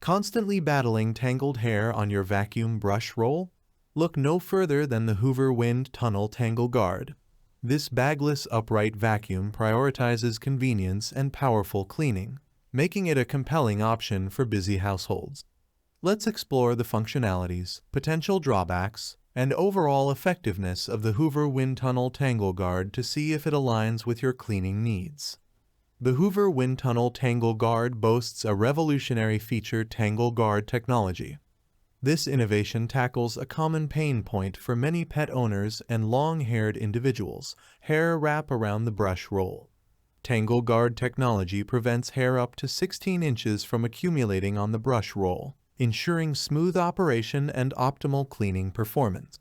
Constantly battling tangled hair on your vacuum brush roll? Look no further than the Hoover WindTunnel Tangle Guard. This bagless upright vacuum prioritizes convenience and powerful cleaning, making it a compelling option for busy households. Let's explore the functionalities, potential drawbacks, and overall effectiveness of the Hoover WindTunnel Tangle Guard to see if it aligns with your cleaning needs. The Hoover WindTunnel Tangle Guard boasts a revolutionary feature, Tangle Guard Technology. This innovation tackles a common pain point for many pet owners and long-haired individuals: hair wrap around the brush roll. Tangle Guard Technology prevents hair up to 16 inches from accumulating on the brush roll, ensuring smooth operation and optimal cleaning performance.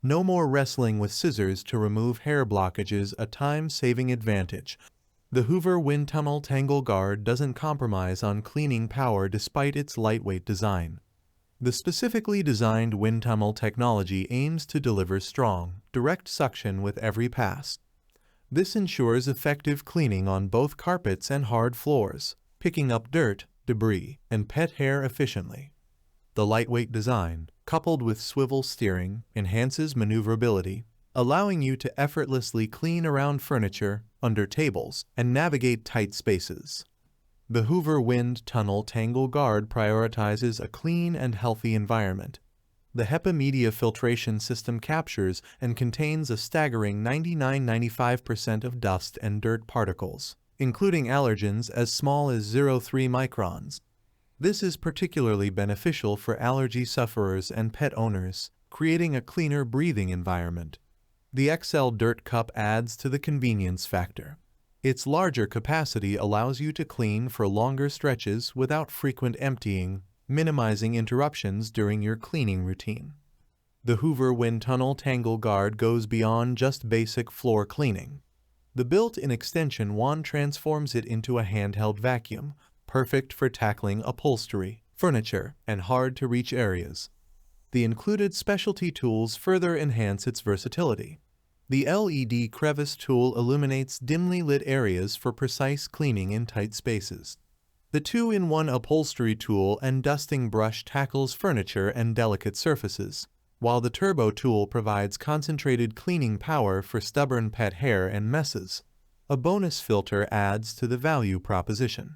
No more wrestling with scissors to remove hair blockages, a time-saving advantage. The Hoover WindTunnel Tangle Guard doesn't compromise on cleaning power despite its lightweight design. The specifically designed WindTunnel technology aims to deliver strong, direct suction with every pass. This ensures effective cleaning on both carpets and hard floors, picking up dirt, debris, and pet hair efficiently. The lightweight design, coupled with swivel steering, enhances maneuverability, allowing you to effortlessly clean around furniture, under tables, and navigate tight spaces. The Hoover WindTunnel Tangle Guard prioritizes a clean and healthy environment. The HEPA Media Filtration system captures and contains a staggering 99–95% of dust and dirt particles, including allergens as small as 0.3 microns. This is particularly beneficial for allergy sufferers and pet owners, creating a cleaner breathing environment. The XL Dirt Cup adds to the convenience factor. Its larger capacity allows you to clean for longer stretches without frequent emptying, minimizing interruptions during your cleaning routine. The Hoover WindTunnel Tangle Guard goes beyond just basic floor cleaning. The built-in extension wand transforms it into a handheld vacuum, perfect for tackling upholstery, furniture, and hard-to-reach areas. The included specialty tools further enhance its versatility. The LED crevice tool illuminates dimly lit areas for precise cleaning in tight spaces. The 2-in-1 upholstery tool and dusting brush tackles furniture and delicate surfaces, while the turbo tool provides concentrated cleaning power for stubborn pet hair and messes. A bonus filter adds to the value proposition.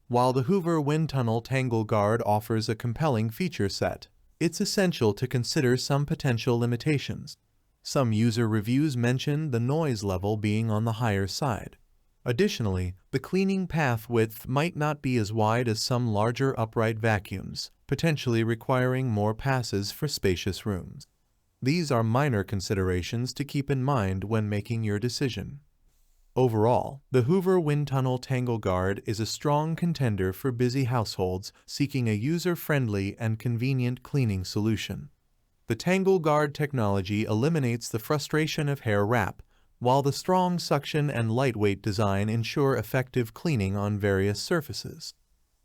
While the Hoover WindTunnel Tangle Guard offers a compelling feature set, it's essential to consider some potential limitations. Some user reviews mention the noise level being on the higher side. Additionally, the cleaning path width might not be as wide as some larger upright vacuums, potentially requiring more passes for spacious rooms. These are minor considerations to keep in mind when making your decision. Overall, the Hoover WindTunnel Tangle Guard is a strong contender for busy households seeking a user-friendly and convenient cleaning solution. The Tangle Guard technology eliminates the frustration of hair wrap, while the strong suction and lightweight design ensure effective cleaning on various surfaces.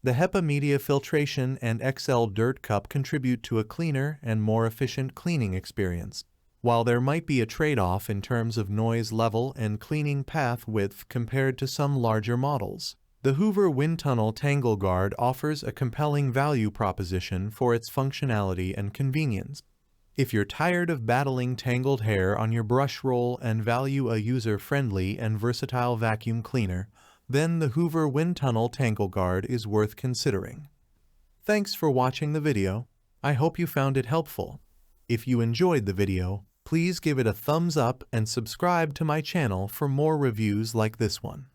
The HEPA Media Filtration and XL Dirt Cup contribute to a cleaner and more efficient cleaning experience. While there might be a trade-off in terms of noise level and cleaning path width compared to some larger models, the Hoover WindTunnel Tangle Guard offers a compelling value proposition for its functionality and convenience. If you're tired of battling tangled hair on your brush roll and value a user-friendly and versatile vacuum cleaner, then the Hoover WindTunnel Tangle Guard is worth considering. Thanks for watching the video. I hope you found it helpful. If you enjoyed the video, please give it a thumbs up and subscribe to my channel for more reviews like this one.